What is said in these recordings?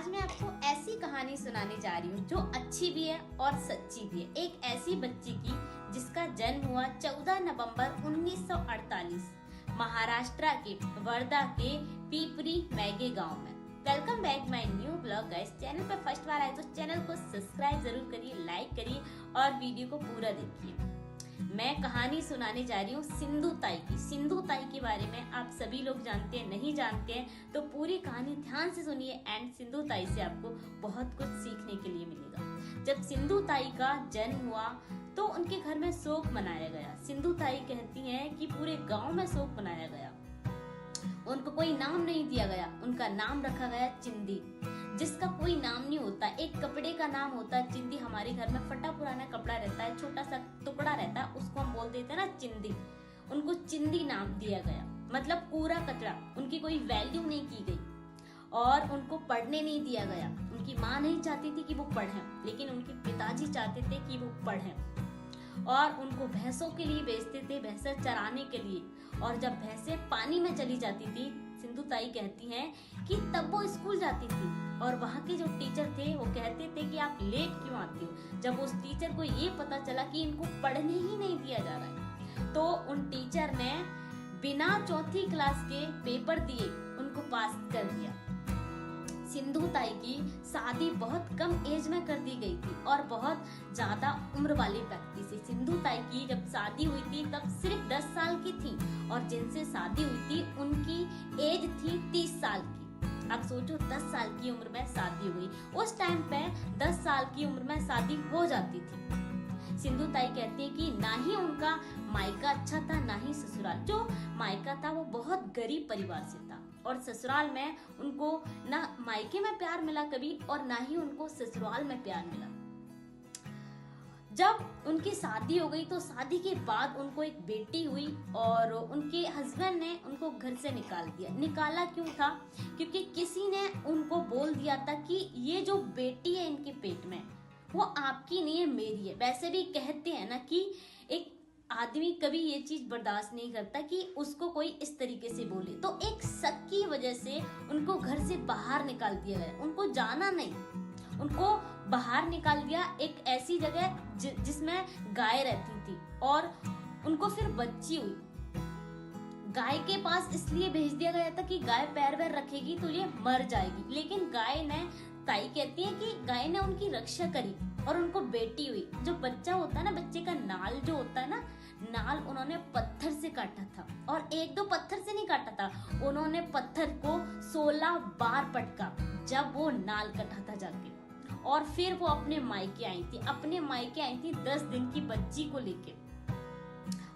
आज मैं आपको ऐसी कहानी सुनाने जा रही हूँ जो अच्छी भी है और सच्ची भी है। एक ऐसी बच्ची की जिसका जन्म हुआ 14 नवंबर 1948 महाराष्ट्र के वर्धा के पीपरी मैगे गांव में। Welcome back my new blog guys. Channel पर फर्स्ट बार आए तो चैनल को सब्सक्राइब जरूर करिए, लाइक करिए और वीडियो को पूरा देखिए। मैं कहानी सुनाने जा रही हूँ सिंधु ताई की। सिंधु ताई के बारे में आप सभी लोग जानते हैं, नहीं जानते हैं तो पूरी कहानी ध्यान से सुनिए एंड सिंधु ताई से आपको बहुत कुछ सीखने के लिए मिलेगा। जब सिंधु ताई का जन्म हुआ तो उनके घर में शोक मनाया गया। सिंधु ताई कहती हैं कि पूरे गांव में शोक मनाया गया। उनको कोई नाम नहीं दिया गया, उनका नाम रखा गया चिंदी, जिसका कोई नाम नहीं होता। एक कपड़े का नाम होता है चिंदी। हमारे घर में फटा पुराना कपड़ा रहता है, छोटा सा टुकड़ा रहता है, उसको हम बोल देते हैं ना चिंदी। उनको चिंदी नाम दिया गया, मतलब कूड़ा कचरा। उनकी कोई वैल्यू नहीं की गई और उनको पढ़ने नहीं दिया गया। उनकी माँ नहीं चाहती थी कि वो पढ़ें, लेकिन उनके पिताजी चाहते थे कि वो पढ़ें और उनको भैंसों के लिए भेजते थे, भैंसे चराने के लिए। और जब भैंसे पानी में चली जाती थी, सिंधु ताई कहती हैं कि तब वो स्कूल जाती थी और वहाँ के जो टीचर थे वो कहते थे कि आप लेट क्यों आती हो। जब उस टीचर को ये पता चला कि इनको पढ़ने ही नहीं दिया जा रहा है तो उन टीचर ने बिना चौथी क्लास के पेपर दिए उनको पास कर दिया। सिंधु ताई की शादी बहुत कम एज में कर दी गई थी और बहुत ज्यादा उम्र वाले व्यक्ति से। सिंधु ताई की जब शादी हुई थी तब सिर्फ 10 साल की थी और जिनसे शादी हुई थी उनकी एज थी 30 साल की। अब सोचो 10 साल की उम्र में शादी हुई। उस टाइम पे 10 साल की उम्र में शादी हो जाती थी। सिंधु ताई कहती है कि ना ही उनका मायका अच्छा था ना ही ससुराल। जो मायका था वो बहुत गरीब परिवार से था और ससुराल में उनको ना मायके में प्यार मिला कभी और ना ही उनको ससुराल में प्यार मिला। जब उनकी शादी हो गई तो शादी के बाद उनको एक बेटी हुई और उनके हस्बैंड ने उनको घर से निकाल दिया। निकाला क्यों था? क्योंकि किसी ने उनको बोल दिया था कि ये जो बेटी है इनके पेट में वो आपकी नहीं है, मेरी है। वैसे भी कहते हैं ना कि एक आदमी कभी ये चीज बर्दाश्त नहीं करता कि उसको कोई इस तरीके से बोले। तो एक शक की वजह से उनको घर से बाहर निकाल दिया गया। उनको जाना नहीं, उनको बाहर निकाल दिया एक ऐसी जगह जिसमें गाय रहती थी और उनको फिर बच्ची हुई। गाय के पास इसलिए भेज दिया गया था कि गाय पैर वैर रखेगी तो ये मर जाएगी, लेकिन गाय ने, ताई कहती है कि गाय ने उनकी रक्षा करी और उनको बेटी हुई। जो बच्चा होता है ना, बच्चे का नाल जो होता है ना, नाल उन्होंने पत्थर से काटा था और एक दो पत्थर से नहीं काटा था, उन्होंने पत्थर को 16 बार पटका जब वो नाल कटा था जाके। और फिर वो अपने मायके आई थी। अपने मायके आई थी 10 दिन की बच्ची को लेके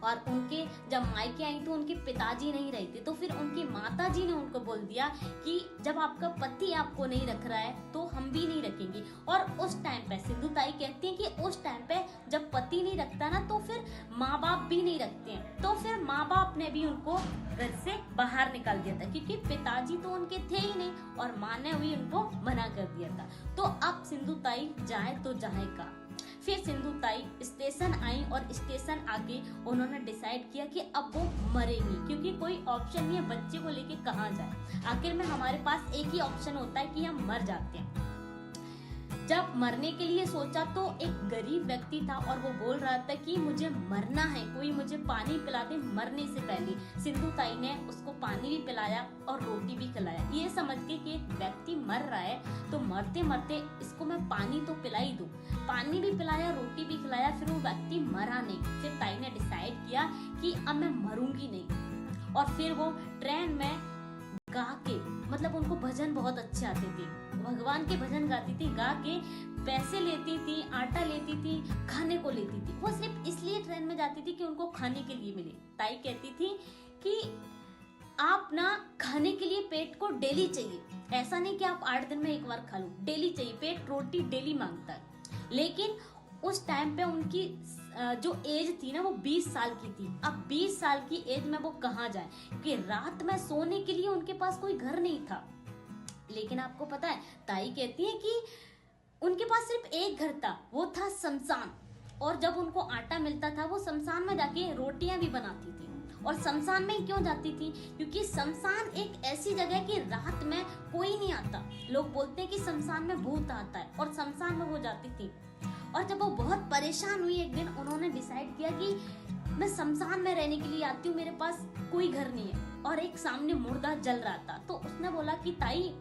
और उनके जब मायके आई तो उनके पिताजी नहीं रहे थे। तो फिर उनकी माताजी ने उनको बोल दिया कि जब आपका पति आपको नहीं रख रहा है तो हम भी नहीं रखेंगे। और उस टाइम पे सिंधु ताई कहती हैं कि उस टाइम पे जब पति नहीं रखता ना तो फिर माँ बाप भी नहीं रखते हैं। तो फिर माँ बाप ने भी उनको घर से बाहर निकाल दिया था क्योंकि पिताजी तो उनके थे ही नहीं और माँ ने भी उनको मना कर दिया था। तो अब सिंधु ताई जाए तो जाए का। फिर सिंधु ताई स्टेशन आई और स्टेशन आके उन्होंने डिसाइड किया कि अब वो मरेंगी क्योंकि कोई ऑप्शन नहीं है, बच्चे को लेके कहाँ जाए। आखिर में हमारे पास एक ही ऑप्शन होता है कि हम मर जाते हैं। जब मरने के लिए सोचा तो एक गरीब व्यक्ति था और वो बोल रहा था कि मुझे मरना है, कोई मुझे पानी पिला दे मरने से पहले। सिंधु ताई ने उसको पानी भी पिलाया और रोटी भी खिलाया, ये समझ के कि एक व्यक्ति मर रहा है तो मरते मरते इसको मैं पानी तो पिला ही दूं। पानी भी पिलाया, रोटी भी खिलाया, फिर वो व्यक्ति मरा नहीं। फिर ताई ने डिसाइड किया कि अब मैं मरूंगी नहीं। और फिर वो ट्रेन में गा के, मतलब उनको भजन बहुत अच्छे आते थे, भगवान के भजन गाती थी, गा के पैसे लेती थी, आटा लेती थी, खाने को लेती थी। वो सिर्फ इसलिए ट्रेन में जाती थी कि उनको खाने के लिए मिले। ताई कहती थी कि आप ना खाने के लिए पेट को डेली चाहिए, ऐसा नहीं कि आप 8 दिन में एक बार खा लो, डेली चाहिए। पेट रोटी डेली मांगता है। लेकिन उस टाइम पे उनकी जो एज थी ना वो 20 साल की थी। अब 20 साल की एज में वो कहाँ जाए क्योंकि रात में सोने के लिए उनके पास कोई घर नहीं था। लेकिन आपको पता है, ताई कहती है कि उनके पास सिर्फ एक घर था, वो था शमशान। और जब उनको आटा मिलता था वो शमशान में जाके रोटियां भी बनाती थी और शमशान में ही क्यों जाती थी? क्योंकि शमशान एक ऐसी जगह है कि रात में कोई नहीं आता। लोग बोलते हैं कि शमशान में भूत आता है, और शमशान में वो जाती थी। और जब वो बहुत परेशान हुई, एक दिन उन्होंने डिसाइड किया कि मैं शमशान में रहने के लिए आती हूँ, मेरे पास कोई घर नहीं है। और एक सामने मुर्दा जल रहा था, तो उसने बोला कि ताई,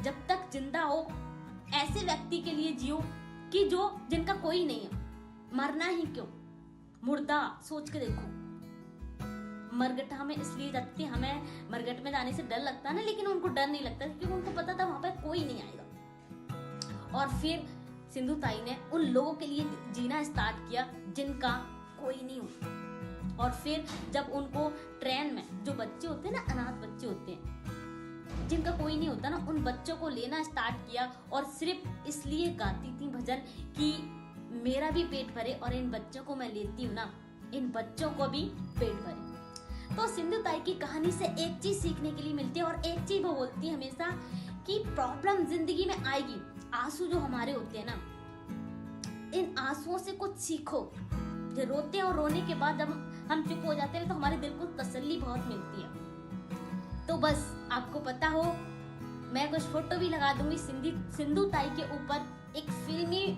जब तक जिंदा हो ऐसे व्यक्ति के लिए जियो कि जिनका कोई नहीं है, मरना ही क्यों। मुर्दा सोच के देखो, मरगट हमें इसलिए जाती थी, हमें मरगट में जाने से डर लगता है ना, लेकिन उनको डर नहीं लगता क्योंकि उनको पता था वहां पे कोई नहीं आएगा। और फिर सिंधु ताई ने उन लोगों के लिए जीना स्टार्ट किया जिनका कोई नहीं हो। और फिर जब उनको ट्रेन में जो बच्चे होते हैं ना, अनाथ बच्चे होते हैं जिनका कोई नहीं होता ना, उन बच्चों को लेना स्टार्ट किया। और सिर्फ इसलिए गाती थी भजन कि मेरा भी पेट भरे, और इन बच्चों को मैं लेती हूँ ना, इन बच्चों को भी पेट भरे। तो सिंधु ताई की कहानी से एक चीज सीखने के लिए मिलती है, और एक चीज वो बोलती है हमेशा कि प्रॉब्लम जिंदगी में आएगी, आंसू जो हमारे होते हैं ना, इन आंसुओं से कुछ सीखो। जो रोते हैं और रोने के बाद जब हम चुप हो जाते हैं तो हमारे दिल को तसल्ली बहुत मिलती है। तो बस आपको पता हो, मैं कुछ फोटो भी लगा दूंगी सिंधु ताई के ऊपर। एक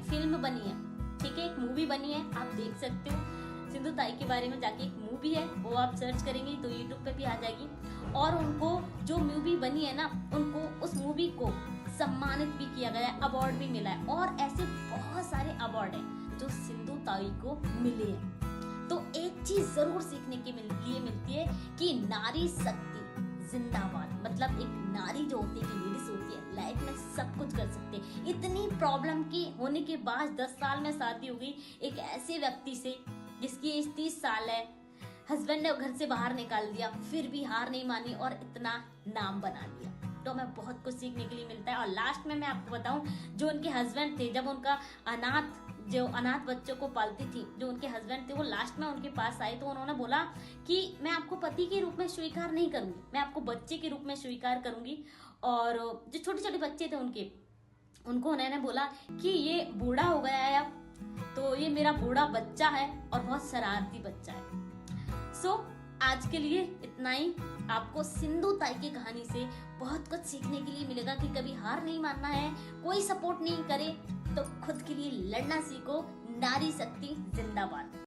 फिल्म बनी है, ठीक है, एक मूवी बनी है, आप देख सकते हो। सिंधु ताई के बारे में जाके एक मूवी है, वो आप सर्च करेंगे तो यूट्यूब पे भी आ जाएगी। और उनको जो मूवी बनी है ना, उनको उस मूवी को सम्मानित भी किया गया है, अवार्ड भी मिला है। और ऐसे बहुत सारे अवार्ड हैं जो सिंधु ताई को मिले हैं। तो एक चीज जरूर सीखने के लिए मिलती है कि नारी शक्ति जिंदाबाद। मतलब एक नारी जो होती है, लेडीज होती है, लाइफ में सब कुछ कर सकते हैं। इतनी प्रॉब्लम की होने के बाद 10 साल में शादी हो गई एक ऐसे व्यक्ति से जिसकी एज 30 साल है, हस्बैंड ने घर से बाहर निकाल दिया, फिर भी हार नहीं मानी और इतना नाम बना लिया। तो हमें बहुत कुछ सीखने के लिए मिलता है। और लास्ट में मैं आपको बताऊं, जो उनके हस्बैंड थे, जब उनका अनाथ बच्चों को पालती थी, जो उनके हस्बैंड थे, वो लास्ट में उनके पास आए तो उन्होंने बोला कि मैं आपको पति के रूप में स्वीकार नहीं करूंगी, मैं आपको बच्चे के रूप में स्वीकार करूंगी। और जो छोटे छोटे बच्चे थे उनको उन्होंने बोला कि ये बूढ़ा हो गया है अब, तो ये मेरा बूढ़ा बच्चा है और बहुत शरारती बच्चा है। सो आज के लिए इतना ही। आपको सिंधु ताई की कहानी से बहुत कुछ सीखने के लिए मिलेगा कि कभी हार नहीं मानना है, कोई सपोर्ट नहीं करे तो खुद के लिए लड़ना सीखो। नारी शक्ति जिंदाबाद।